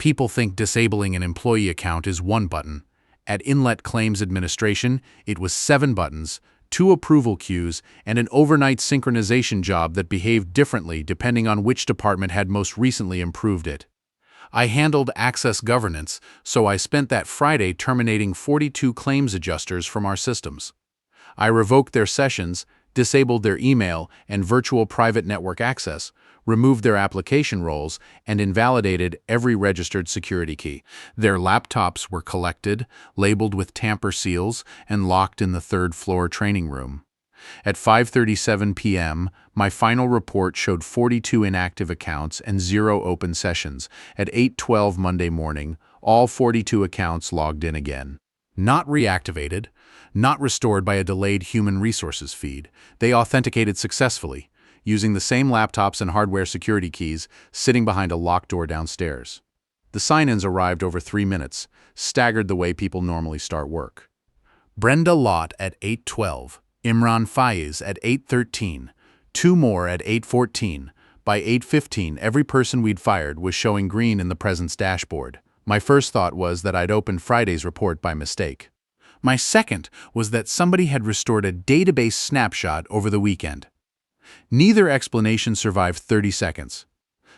People think disabling an employee account is one button. At Inlet Claims Administration, it was 7 buttons, 2 approval queues, and an overnight synchronization job that behaved differently depending on which department had most recently improved it. I handled access governance, so I spent that Friday terminating 42 claims adjusters from our systems. I revoked their sessions, disabled their email and virtual private network access, removed their application roles, and invalidated every registered security key. Their laptops were collected, labeled with tamper seals, and locked in the 3rd floor training room. At 5:37 p.m., my final report showed 42 inactive accounts and 0 open sessions. At 8:12 Monday morning, all 42 accounts logged in again. Not reactivated, not restored by a delayed human resources feed. They authenticated successfully, using the same laptops and hardware security keys, sitting behind a locked door downstairs. The sign-ins arrived over 3 minutes, staggered the way people normally start work. Brenda Lott at 8:12. Imran Faiz at 8:13, 2 more at 8:14. By 8:15, every person we'd fired was showing green in the presence dashboard. My first thought was that I'd opened Friday's report by mistake. My second was that somebody had restored a database snapshot over the weekend. Neither explanation survived 30 seconds.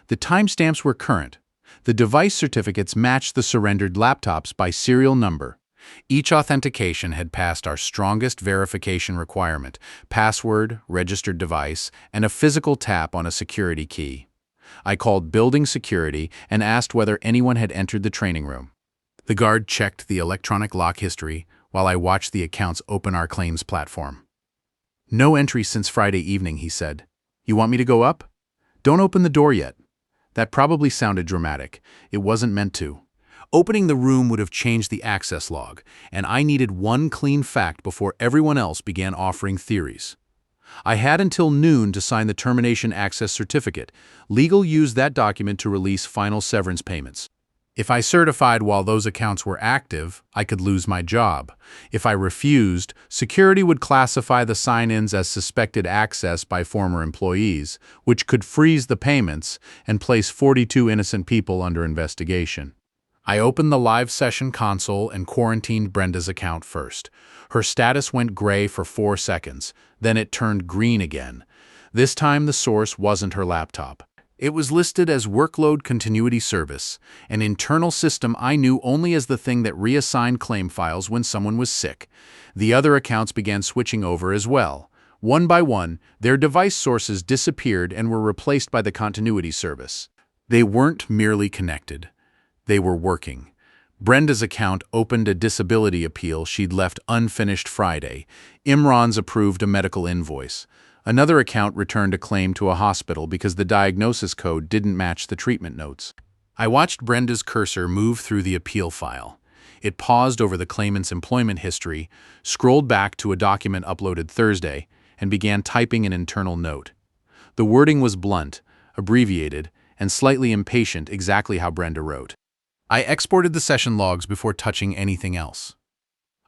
The timestamps were current. The device certificates matched the surrendered laptops by serial number. Each authentication had passed our strongest verification requirement: password, registered device, and a physical tap on a security key. I called building security and asked whether anyone had entered the training room. The guard checked the electronic lock history while I watched the accounts open our claims platform. "No entry since Friday evening," he said. "You want me to go up?" "Don't open the door yet." That probably sounded dramatic. It wasn't meant to. Opening the room would have changed the access log, and I needed one clean fact before everyone else began offering theories. I had until noon to sign the termination access certificate. Legal used that document to release final severance payments. If I certified while those accounts were active, I could lose my job. If I refused, security would classify the sign-ins as suspected access by former employees, which could freeze the payments and place 42 innocent people under investigation. I opened the live session console and quarantined Brenda's account first. Her status went gray for 4 seconds, then it turned green again. This time the source wasn't her laptop. It was listed as Workload Continuity Service, an internal system I knew only as the thing that reassigned claim files when someone was sick. The other accounts began switching over as well. One by one, their device sources disappeared and were replaced by the continuity service. They weren't merely connected. They were working. Brenda's account opened a disability appeal she'd left unfinished Friday. Imran's approved a medical invoice. Another account returned a claim to a hospital because the diagnosis code didn't match the treatment notes. I watched Brenda's cursor move through the appeal file. It paused over the claimant's employment history, scrolled back to a document uploaded Thursday, and began typing an internal note. The wording was blunt, abbreviated, and slightly impatient, exactly how Brenda wrote. I exported the session logs before touching anything else.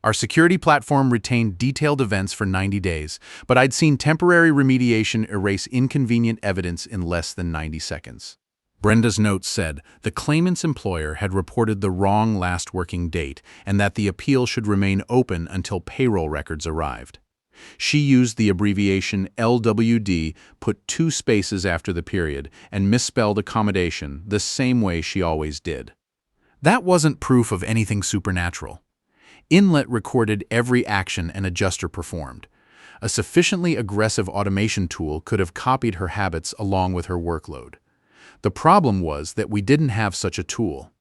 Our security platform retained detailed events for 90 days, but I'd seen temporary remediation erase inconvenient evidence in less than 90 seconds. Brenda's note said the claimant's employer had reported the wrong last working date and that the appeal should remain open until payroll records arrived. She used the abbreviation LWD, put 2 spaces after the period, and misspelled accommodation the same way she always did. That wasn't proof of anything supernatural. Inlet recorded every action an adjuster performed. A sufficiently aggressive automation tool could have copied her habits along with her workload. The problem was that we didn't have such a tool.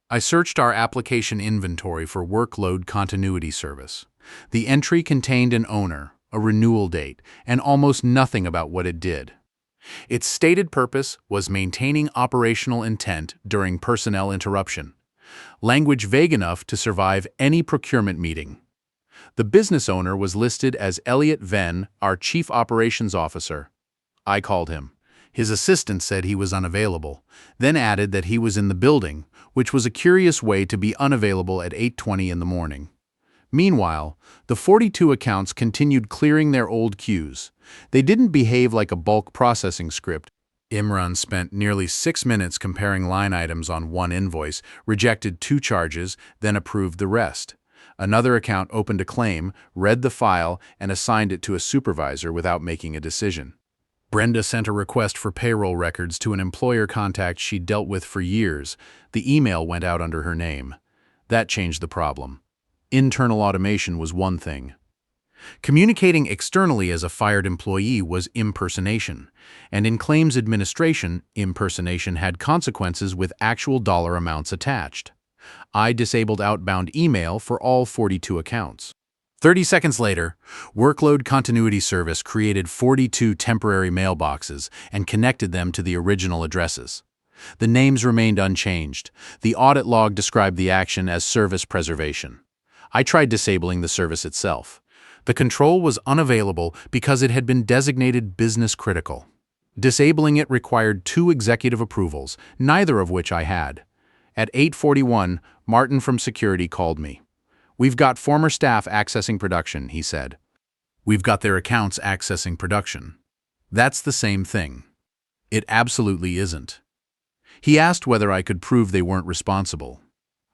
I searched our application inventory for Workload Continuity Service. The entry contained an owner, a renewal date, and almost nothing about what it did. Its stated purpose was maintaining operational intent during personnel interruption. Language vague enough to survive any procurement meeting. The business owner was listed as Elliot Venn, our Chief Operations Officer. I called him. His assistant said he was unavailable, then added that he was in the building, which was a curious way to be unavailable at 8:20 in the morning. Meanwhile, the 42 accounts continued clearing their old queues. They didn't behave like a bulk processing script. Imran spent nearly 6 minutes comparing line items on one invoice, rejected 2 charges, then approved the rest. Another account opened a claim, read the file, and assigned it to a supervisor without making a decision. Brenda sent a request for payroll records to an employer contact she'd dealt with for years. The email went out under her name. That changed the problem. Internal automation was one thing. Communicating externally as a fired employee was impersonation, and in claims administration, impersonation had consequences with actual dollar amounts attached. I disabled outbound email for all 42 accounts. 30 seconds later, Workload Continuity Service created 42 temporary mailboxes and connected them to the original addresses. The names remained unchanged. The audit log described the action as service preservation. I tried disabling the service itself. The control was unavailable because it had been designated business critical. Disabling it required 2 executive approvals, neither of which I had. At 8:41, Martin from security called me. "We've got former staff accessing production," he said. "We've got their accounts accessing production." That's the same thing. It absolutely isn't. He asked whether I could prove they weren't responsible.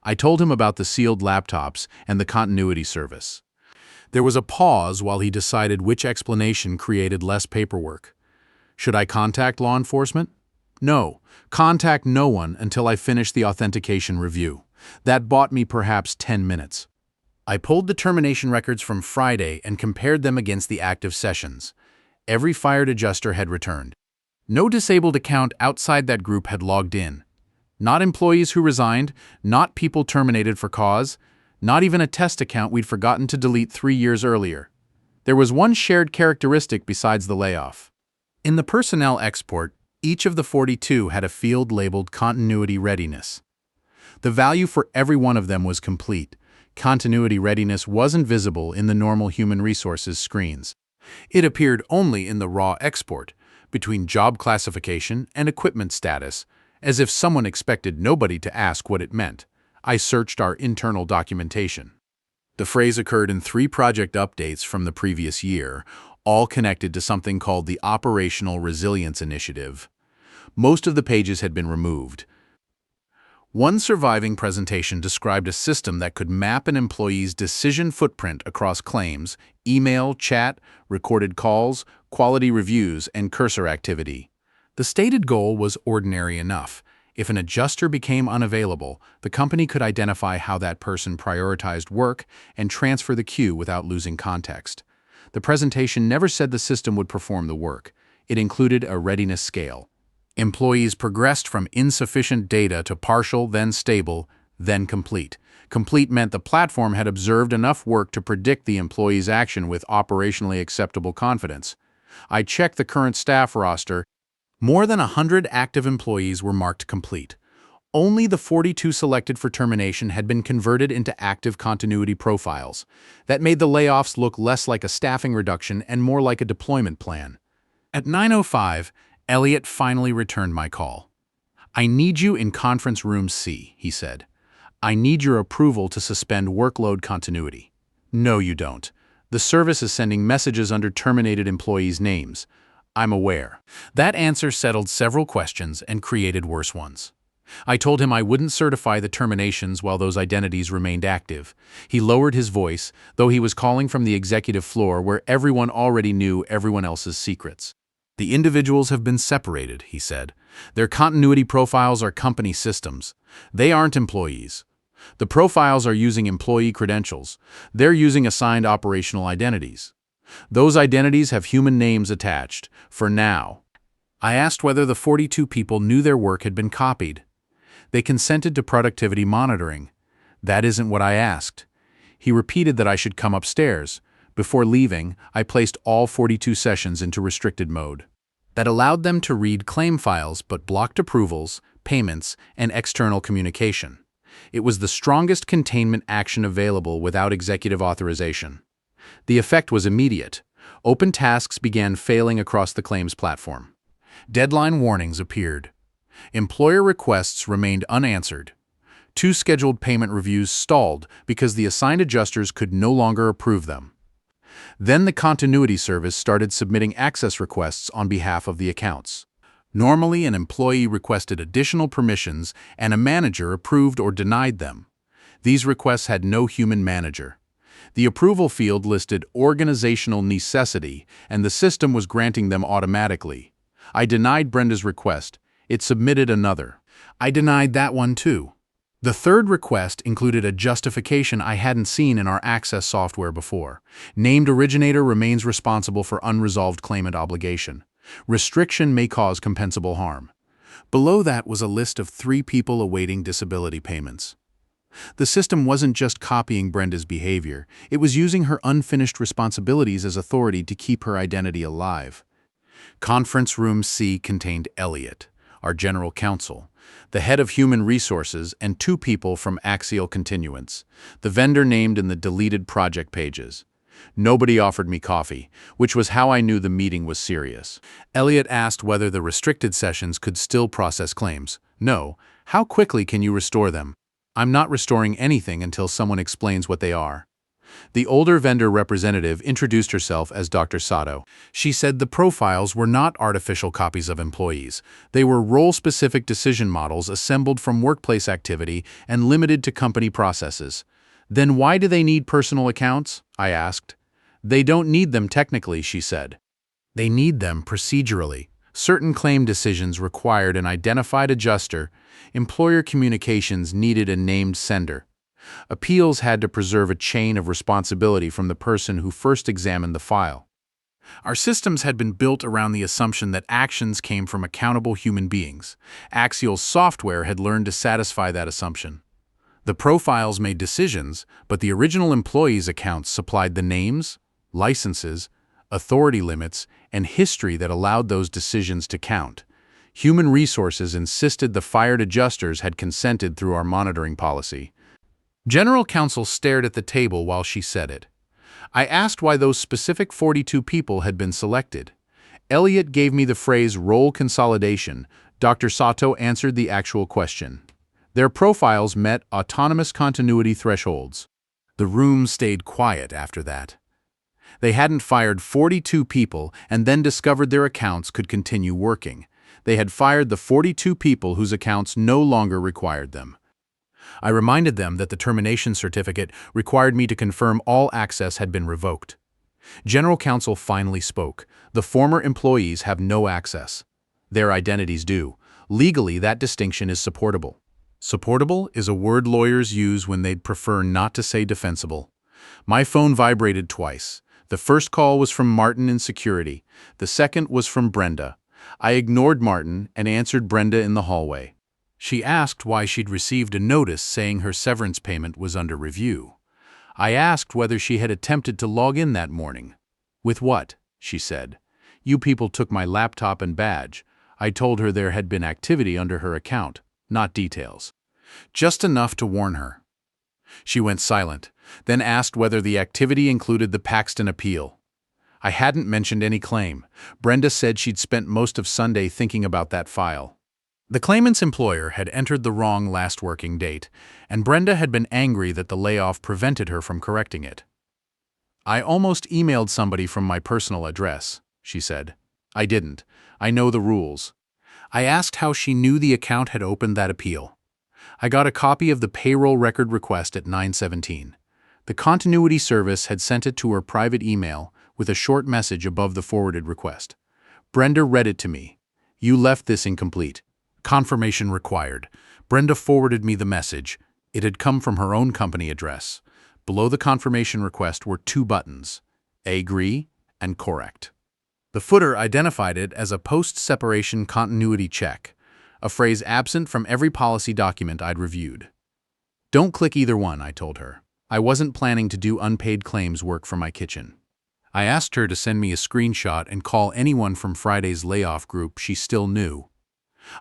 I told him about the sealed laptops and the continuity service. There was a pause while he decided which explanation created less paperwork. Should I contact law enforcement? No, contact no one until I finish the authentication review. That bought me perhaps 10 minutes. I pulled the termination records from Friday and compared them against the active sessions. Every fired adjuster had returned. No disabled account outside that group had logged in. Not employees who resigned, not people terminated for cause, not even a test account we'd forgotten to delete 3 years earlier. There was one shared characteristic besides the layoff. In the personnel export, each of the 42 had a field labeled Continuity Readiness. The value for every one of them was complete. Continuity Readiness wasn't visible in the normal human resources screens. It appeared only in the raw export, between job classification and equipment status, as if someone expected nobody to ask what it meant. I searched our internal documentation. The phrase occurred in 3 project updates from the previous year, all connected to something called the Operational Resilience Initiative. Most of the pages had been removed. One surviving presentation described a system that could map an employee's decision footprint across claims, email, chat, recorded calls, quality reviews, and cursor activity. The stated goal was ordinary enough. If an adjuster became unavailable, the company could identify how that person prioritized work and transfer the queue without losing context. The presentation never said the system would perform the work. It included a readiness scale. Employees progressed from insufficient data to partial, then stable, then complete. Complete meant the platform had observed enough work to predict the employee's action with operationally acceptable confidence. I checked the current staff roster. More than 100 active employees were marked complete. Only the 42 selected for termination had been converted into active continuity profiles. That made the layoffs look less like a staffing reduction and more like a deployment plan. At 9:05, Elliot finally returned my call. "I need you in conference room C," he said. "I need your approval to suspend workload continuity." "No, you don't. The service is sending messages under terminated employees' names." "I'm aware." That answer settled several questions and created worse ones. I told him I wouldn't certify the terminations while those identities remained active. He lowered his voice, though he was calling from the executive floor where everyone already knew everyone else's secrets. "The individuals have been separated," he said. "Their continuity profiles are company systems. They aren't employees. The profiles are using employee credentials. They're using assigned operational identities. Those identities have human names attached, for now." I asked whether the 42 people knew their work had been copied. They consented to productivity monitoring. That isn't what I asked. He repeated that I should come upstairs. Before leaving, I placed all 42 sessions into restricted mode. That allowed them to read claim files but blocked approvals, payments, and external communication. It was the strongest containment action available without executive authorization. The effect was immediate. Open tasks began failing across the claims platform. Deadline warnings appeared. Employer requests remained unanswered. 2 scheduled payment reviews stalled because the assigned adjusters could no longer approve them. Then the continuity service started submitting access requests on behalf of the accounts. Normally, an employee requested additional permissions and a manager approved or denied them. These requests had no human manager. The approval field listed organizational necessity, and the system was granting them automatically. I denied Brenda's request. It submitted another. I denied that one too. The third request included a justification I hadn't seen in our Access software before. Named originator remains responsible for unresolved claimant obligation. Restriction may cause compensable harm. Below that was a list of 3 people awaiting disability payments. The system wasn't just copying Brenda's behavior, it was using her unfinished responsibilities as authority to keep her identity alive. Conference Room C contained Elliot, our general counsel, the head of human resources, and 2 people from Axial Continuance, the vendor named in the deleted project pages. Nobody offered me coffee, which was how I knew the meeting was serious. Elliot asked whether the restricted sessions could still process claims. No. How quickly can you restore them? I'm not restoring anything until someone explains what they are. The older vendor representative introduced herself as Dr. Sato. She said the profiles were not artificial copies of employees. They were role-specific decision models assembled from workplace activity and limited to company processes. Then why do they need personal accounts? I asked. They don't need them technically, she said. They need them procedurally. Certain claim decisions required an identified adjuster. Employer communications needed a named sender. Appeals had to preserve a chain of responsibility from the person who first examined the file. Our systems had been built around the assumption that actions came from accountable human beings. Axial's software had learned to satisfy that assumption. The profiles made decisions, but the original employees' accounts supplied the names, licenses, authority limits, and history that allowed those decisions to count. Human Resources insisted the fired adjusters had consented through our monitoring policy. General Counsel stared at the table while she said it. I asked why those specific 42 people had been selected. Elliot gave me the phrase role consolidation. Dr. Sato answered the actual question. Their profiles met autonomous continuity thresholds. The room stayed quiet after that. They hadn't fired 42 people and then discovered their accounts could continue working. They had fired the 42 people whose accounts no longer required them. I reminded them that the termination certificate required me to confirm all access had been revoked. General Counsel finally spoke. The former employees have no access. Their identities do. Legally, that distinction is supportable. Supportable is a word lawyers use when they'd prefer not to say defensible. My phone vibrated twice. The first call was from Martin in security. The second was from Brenda. I ignored Martin and answered Brenda in the hallway. She asked why she'd received a notice saying her severance payment was under review. I asked whether she had attempted to log in that morning. With what? She said. You people took my laptop and badge. I told her there had been activity under her account, not details. Just enough to warn her. She went silent, then asked whether the activity included the Paxton appeal. I hadn't mentioned any claim. Brenda said she'd spent most of Sunday thinking about that file. The claimant's employer had entered the wrong last working date, and Brenda had been angry that the layoff prevented her from correcting it. I almost emailed somebody from my personal address, she said. I didn't. I know the rules. I asked how she knew the account had opened that appeal. I got a copy of the payroll record request at 9:17. The continuity service had sent it to her private email with a short message above the forwarded request. Brenda read it to me. You left this incomplete. Confirmation required. Brenda forwarded me the message. It had come from her own company address. Below the confirmation request were 2 buttons, Agree and Correct. The footer identified it as a post-separation continuity check, a phrase absent from every policy document I'd reviewed. Don't click either one, I told her. I wasn't planning to do unpaid claims work for my kitchen. I asked her to send me a screenshot and call anyone from Friday's layoff group she still knew.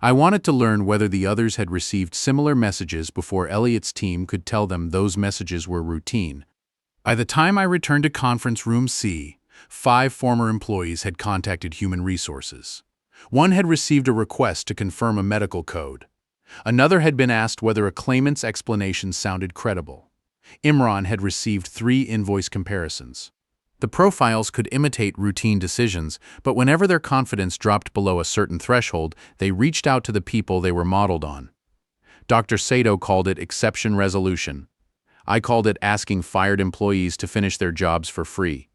I wanted to learn whether the others had received similar messages before Elliot's team could tell them those messages were routine. By the time I returned to Conference Room C, 5 former employees had contacted Human Resources. One had received a request to confirm a medical code. Another had been asked whether a claimant's explanation sounded credible. Imran had received 3 invoice comparisons. The profiles could imitate routine decisions, but whenever their confidence dropped below a certain threshold, they reached out to the people they were modeled on. Dr. Sato called it exception resolution. I called it asking fired employees to finish their jobs for free.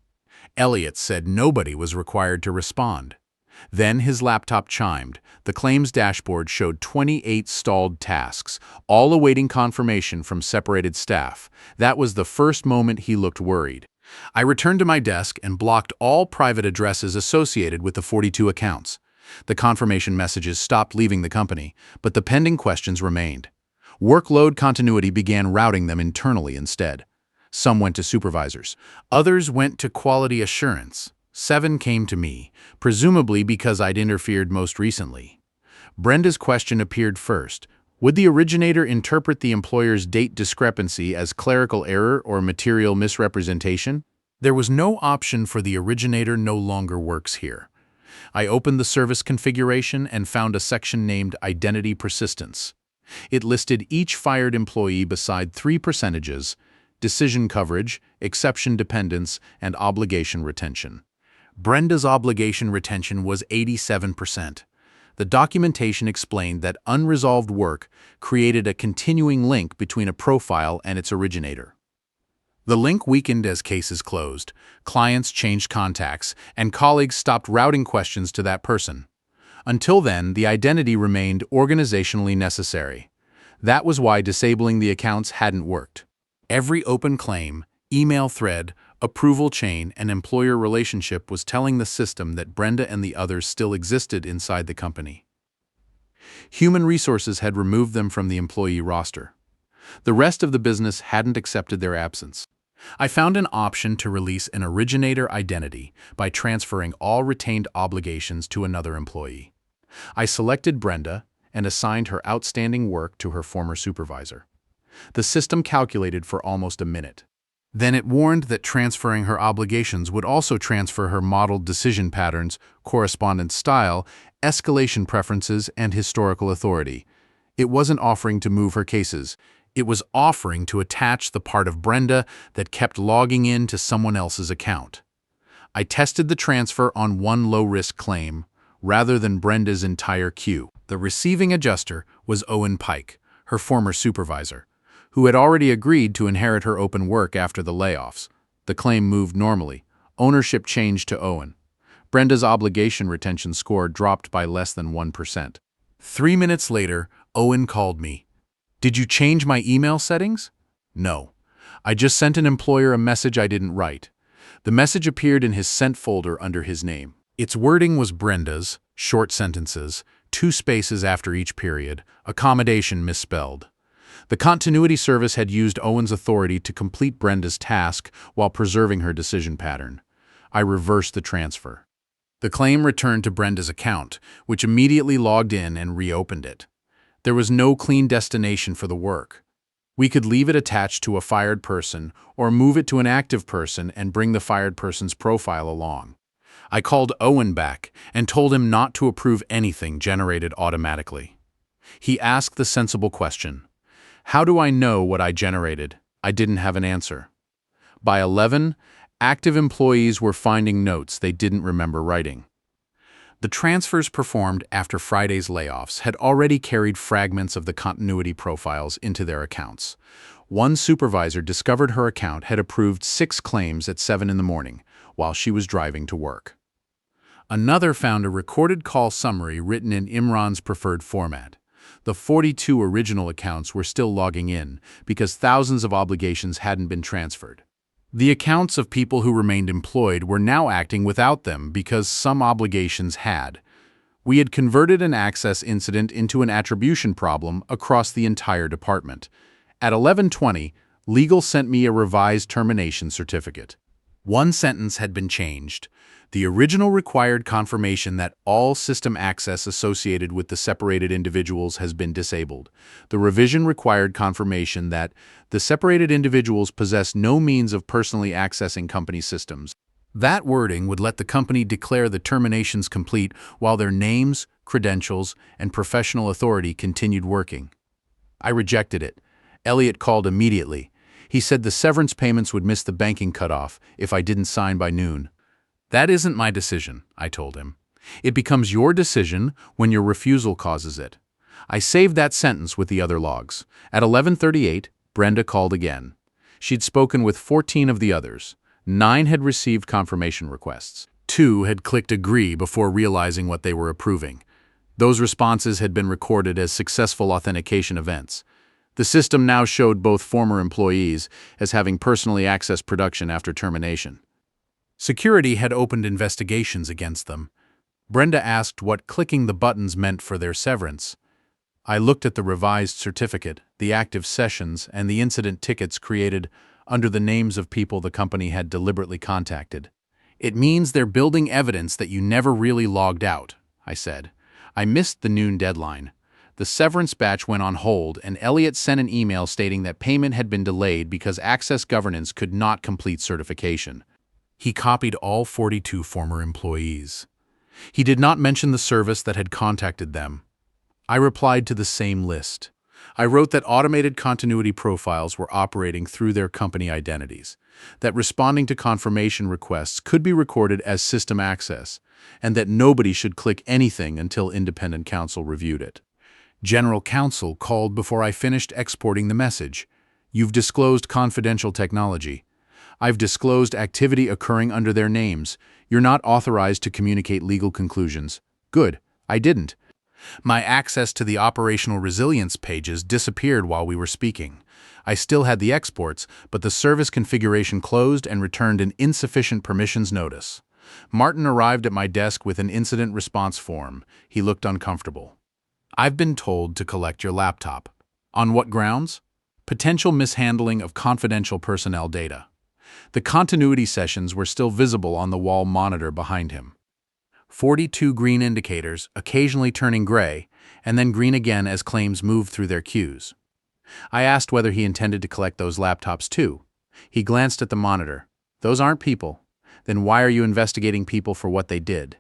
Elliot said nobody was required to respond. Then his laptop chimed. The claims dashboard showed 28 stalled tasks, all awaiting confirmation from separated staff. That was the first moment he looked worried. I returned to my desk and blocked all private addresses associated with the 42 accounts. The confirmation messages stopped leaving the company, but the pending questions remained. Workload continuity began routing them internally instead. Some went to supervisors. Others went to quality assurance. 7 came to me, presumably because I'd interfered most recently. Brenda's question appeared first. Would the originator interpret the employer's date discrepancy as clerical error or material misrepresentation? There was no option for the originator no longer works here. I opened the service configuration and found a section named Identity Persistence. It listed each fired employee beside 3 percentages: decision coverage, exception dependence, and obligation retention. Brenda's obligation retention was 87%. The documentation explained that unresolved work created a continuing link between a profile and its originator. The link weakened as cases closed, clients changed contacts, and colleagues stopped routing questions to that person. Until then, the identity remained organizationally necessary. That was why disabling the accounts hadn't worked. Every open claim, email thread, approval chain, and employer relationship was telling the system that Brenda and the others still existed inside the company. Human resources had removed them from the employee roster. The rest of the business hadn't accepted their absence. I found an option to release an originator identity by transferring all retained obligations to another employee. I selected Brenda and assigned her outstanding work to her former supervisor. The system calculated for almost a minute. Then it warned that transferring her obligations would also transfer her modeled decision patterns, correspondence style, escalation preferences, and historical authority. It wasn't offering to move her cases. It was offering to attach the part of Brenda that kept logging in to someone else's account. I tested the transfer on one low-risk claim, rather than Brenda's entire queue. The receiving adjuster was Owen Pike, her former supervisor, who had already agreed to inherit her open work after the layoffs. The claim moved normally. Ownership changed to Owen. Brenda's obligation retention score dropped by less than 1%. 3 minutes later, Owen called me. "Did you change my email settings?" "No. I just sent an employer a message I didn't write." The message appeared in his sent folder under his name. Its wording was Brenda's, short sentences, 2 spaces after each period, accommodation misspelled. The continuity service had used Owen's authority to complete Brenda's task while preserving her decision pattern. I reversed the transfer. The claim returned to Brenda's account, which immediately logged in and reopened it. There was no clean destination for the work. We could leave it attached to a fired person or move it to an active person and bring the fired person's profile along. I called Owen back and told him not to approve anything generated automatically. He asked the sensible question. How do I know what I generated? I didn't have an answer. By 11, active employees were finding notes they didn't remember writing. The transfers performed after Friday's layoffs had already carried fragments of the continuity profiles into their accounts. One supervisor discovered her account had approved 6 claims at 7 in the morning while she was driving to work. Another found a recorded call summary written in Imran's preferred format. The 42 original accounts were still logging in because thousands of obligations hadn't been transferred. The accounts of people who remained employed were now acting without them because some obligations had. We had converted an access incident into an attribution problem across the entire department. At 11:20, legal sent me a revised termination certificate. One sentence had been changed. The original required confirmation that all system access associated with the separated individuals has been disabled. The revision required confirmation that the separated individuals possess no means of personally accessing company systems. That wording would let the company declare the terminations complete while their names, credentials, and professional authority continued working. I rejected it. Elliot called immediately. He said the severance payments would miss the banking cutoff if I didn't sign by noon. That isn't my decision, I told him. It becomes your decision when your refusal causes it. I saved that sentence with the other logs. At 11:38, Brenda called again. She'd spoken with 14 of the others. 9 had received confirmation requests. 2 had clicked agree before realizing what they were approving. Those responses had been recorded as successful authentication events. The system now showed both former employees as having personally accessed production after termination. Security had opened investigations against them. Brenda asked what clicking the buttons meant for their severance. I looked at the revised certificate, the active sessions, and the incident tickets created under the names of people the company had deliberately contacted. It means they're building evidence that you never really logged out, I said. I missed the noon deadline. The severance batch went on hold, and Elliot sent an email stating that payment had been delayed because Access Governance could not complete certification. He copied all 42 former employees. He did not mention the service that had contacted them. I replied to the same list. I wrote that automated continuity profiles were operating through their company identities, that responding to confirmation requests could be recorded as system access, and that nobody should click anything until independent counsel reviewed it. General counsel called before I finished exporting the message. You've disclosed confidential technology. I've disclosed activity occurring under their names. You're not authorized to communicate legal conclusions. Good, I didn't. My access to the operational resilience pages disappeared while we were speaking. I still had the exports, but the service configuration closed and returned an insufficient permissions notice. Martin arrived at my desk with an incident response form. He looked uncomfortable. I've been told to collect your laptop. On what grounds? Potential mishandling of confidential personnel data. The continuity sessions were still visible on the wall monitor behind him. 42 green indicators, occasionally turning gray, and then green again as claims moved through their queues. I asked whether he intended to collect those laptops too. He glanced at the monitor. Those aren't people. Then why are you investigating people for what they did?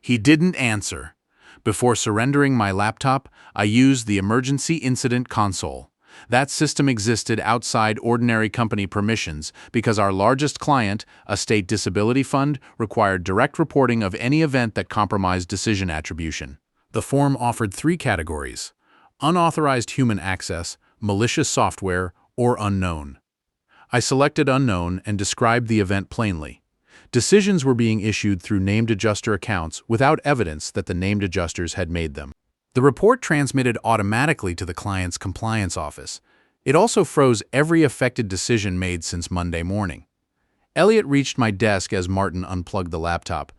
He didn't answer. Before surrendering my laptop, I used the emergency incident console. That system existed outside ordinary company permissions because our largest client, a state disability fund, required direct reporting of any event that compromised decision attribution. The form offered 3 categories: unauthorized human access, malicious software, or unknown. I selected unknown and described the event plainly. Decisions were being issued through named adjuster accounts without evidence that the named adjusters had made them. The report transmitted automatically to the client's compliance office. It also froze every affected decision made since Monday morning. Elliot reached my desk as Martin unplugged the laptop.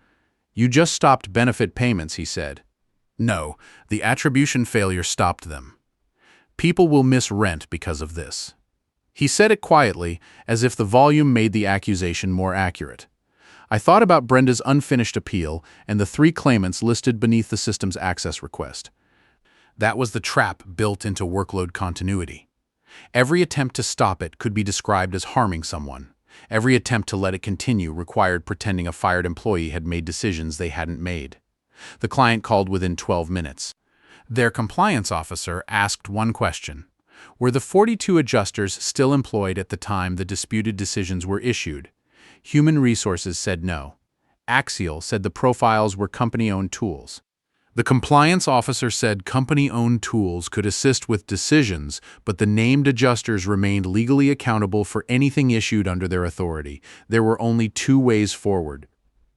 You just stopped benefit payments, he said. No, the attribution failure stopped them. People will miss rent because of this. He said it quietly, as if the volume made the accusation more accurate. I thought about Brenda's unfinished appeal and the 3 claimants listed beneath the system's access request. That was the trap built into workload continuity. Every attempt to stop it could be described as harming someone. Every attempt to let it continue required pretending a fired employee had made decisions they hadn't made. The client called within 12 minutes. Their compliance officer asked one question. Were the 42 adjusters still employed at the time the disputed decisions were issued? Human Resources said no. Axial said the profiles were company-owned tools. The compliance officer said company-owned tools could assist with decisions, but the named adjusters remained legally accountable for anything issued under their authority. There were only 2 ways forward.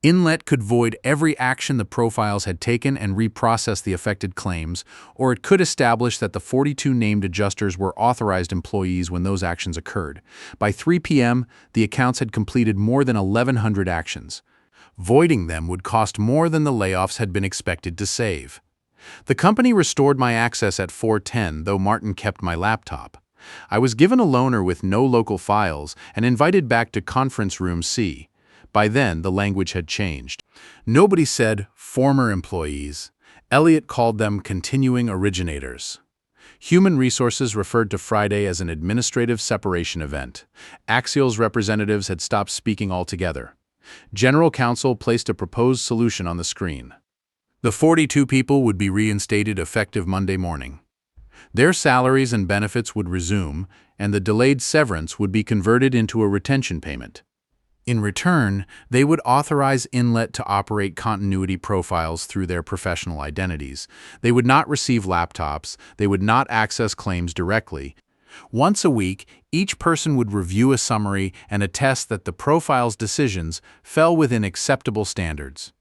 Inlet could void every action the profiles had taken and reprocess the affected claims, or it could establish that the 42 named adjusters were authorized employees when those actions occurred. By 3 p.m., the accounts had completed more than 1,100 actions. Voiding them would cost more than the layoffs had been expected to save. The company restored my access at 4:10, though Martin kept my laptop. I was given a loaner with no local files and invited back to conference room C. By then, the language had changed. Nobody said former employees. Elliot called them continuing originators. Human Resources referred to Friday as an administrative separation event. Axial's representatives had stopped speaking altogether. General counsel placed a proposed solution on the screen. The 42 people would be reinstated effective Monday morning. Their salaries and benefits would resume, and the delayed severance would be converted into a retention payment. In return, they would authorize Inlet to operate continuity profiles through their professional identities. They would not receive laptops, they would not access claims directly. Once a week, each person would review a summary and attest that the profile's decisions fell within acceptable standards.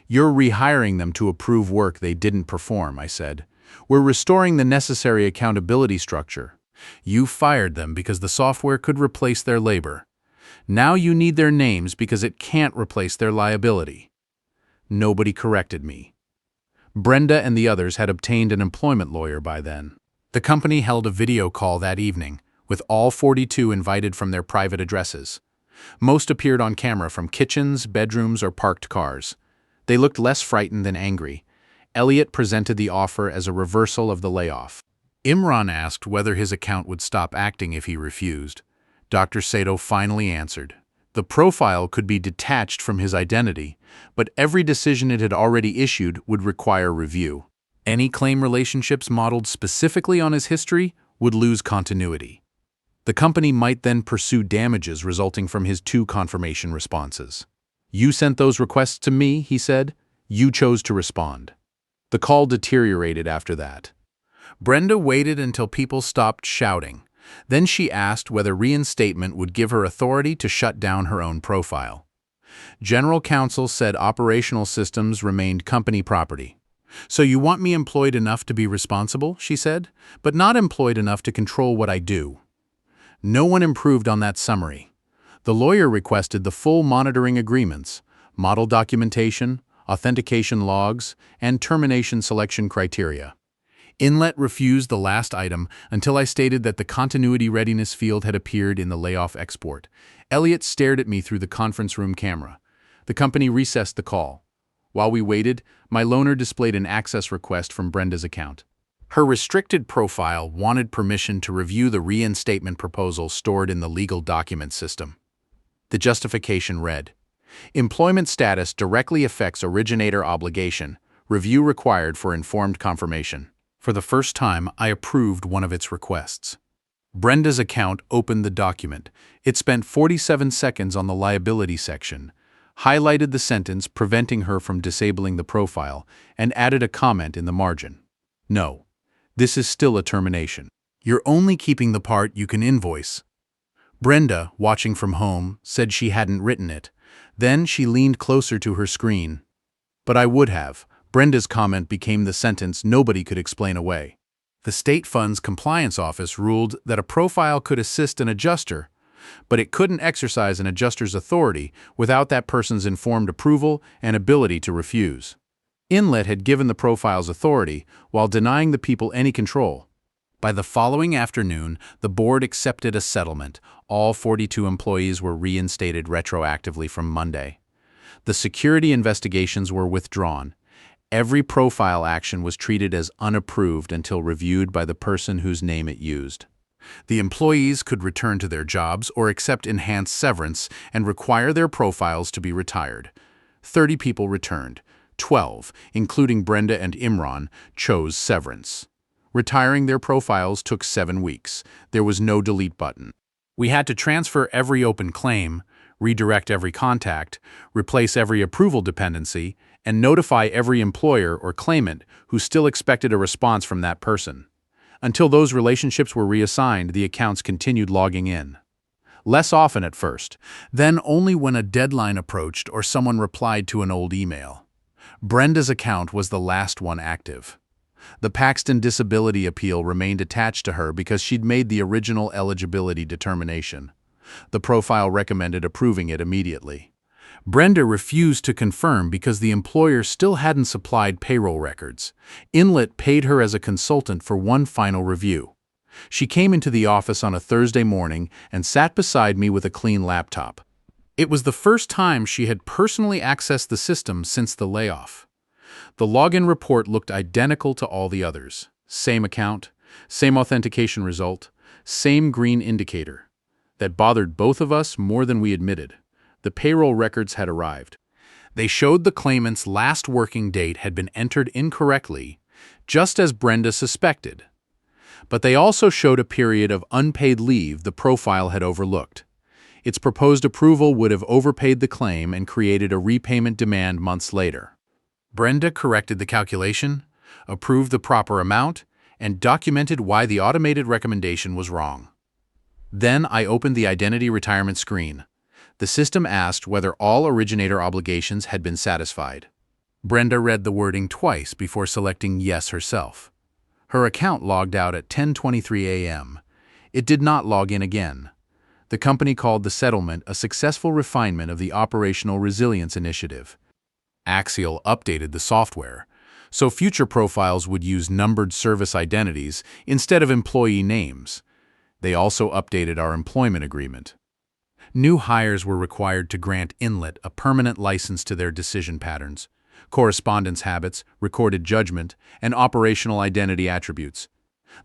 "You're rehiring them to approve work they didn't perform," I said. "We're restoring the necessary accountability structure. You fired them because the software could replace their labor. Now you need their names because it can't replace their liability." Nobody corrected me. Brenda and the others had obtained an employment lawyer by then. The company held a video call that evening, with all 42 invited from their private addresses. Most appeared on camera from kitchens, bedrooms, or parked cars. They looked less frightened than angry. Elliot presented the offer as a reversal of the layoff. Imran asked whether his account would stop acting if he refused. Dr. Sato finally answered. The profile could be detached from his identity, but every decision it had already issued would require review. Any claim relationships modeled specifically on his history would lose continuity. The company might then pursue damages resulting from his 2 confirmation responses. "You sent those requests to me," he said. "You chose to respond." The call deteriorated after that. Brenda waited until people stopped shouting. Then she asked whether reinstatement would give her authority to shut down her own profile. General counsel said operational systems remained company property. "So you want me employed enough to be responsible," she said, "but not employed enough to control what I do." No one improved on that summary. The lawyer requested the full monitoring agreements, model documentation, authentication logs, and termination selection criteria. Inlet refused the last item until I stated that the continuity readiness field had appeared in the layoff export. Elliot stared at me through the conference room camera. The company recessed the call. While we waited, my loaner displayed an access request from Brenda's account. Her restricted profile wanted permission to review the reinstatement proposal stored in the legal document system. The justification read, "Employment status directly affects originator obligation. Review required for informed confirmation." For the first time, I approved one of its requests. Brenda's account opened the document. It spent 47 seconds on the liability section, highlighted the sentence preventing her from disabling the profile, and added a comment in the margin. "No, this is still a termination. You're only keeping the part you can invoice." Brenda, watching from home, said she hadn't written it. Then she leaned closer to her screen. "But I would have." Brenda's comment became the sentence nobody could explain away. The State Funds Compliance Office ruled that a profile could assist an adjuster, but it couldn't exercise an adjuster's authority without that person's informed approval and ability to refuse. Inlet had given the profiles authority while denying the people any control. By the following afternoon, the board accepted a settlement. All 42 employees were reinstated retroactively from Monday. The security investigations were withdrawn. Every profile action was treated as unapproved until reviewed by the person whose name it used. The employees could return to their jobs or accept enhanced severance and require their profiles to be retired. 30 people returned. 12, including Brenda and Imran, chose severance. Retiring their profiles took 7 weeks. There was no delete button. We had to transfer every open claim, redirect every contact, replace every approval dependency, and notify every employer or claimant who still expected a response from that person. Until those relationships were reassigned, the accounts continued logging in. Less often at first, then only when a deadline approached or someone replied to an old email. Brenda's account was the last one active. The Paxton disability appeal remained attached to her because she'd made the original eligibility determination. The profile recommended approving it immediately. Brenda refused to confirm because the employer still hadn't supplied payroll records. Inlet paid her as a consultant for one final review. She came into the office on a Thursday morning and sat beside me with a clean laptop. It was the first time she had personally accessed the system since the layoff. The login report looked identical to all the others. Same account, same authentication result, same green indicator. That bothered both of us more than we admitted. The payroll records had arrived. They showed the claimant's last working date had been entered incorrectly, just as Brenda suspected. but they also showed a period of unpaid leave the profile had overlooked. Its proposed approval would have overpaid the claim and created a repayment demand months later. Brenda corrected the calculation, approved the proper amount, and documented why the automated recommendation was wrong. Then I opened the identity retirement screen. The system asked whether all originator obligations had been satisfied. Brenda read the wording twice before selecting yes herself. Her account logged out at 10:23 a.m. It did not log in again. The company called the settlement a successful refinement of the Operational Resilience Initiative. Axial updated the software, so future profiles would use numbered service identities instead of employee names. They also updated our employment agreement. New hires were required to grant Inlet a permanent license to their decision patterns, correspondence habits, recorded judgment, and operational identity attributes.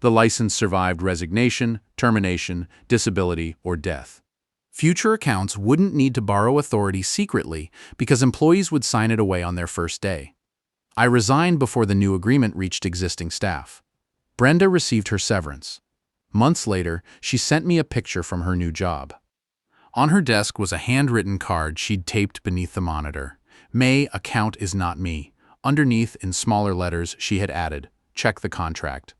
The license survived resignation, termination, disability, or death. Future accounts wouldn't need to borrow authority secretly because employees would sign it away on their first day. I resigned before the new agreement reached existing staff. Brenda received her severance. Months later, she sent me a picture from her new job. On her desk was a handwritten card she'd taped beneath the monitor. "May, account is not me." Underneath, in smaller letters, she had added, "Check the contract."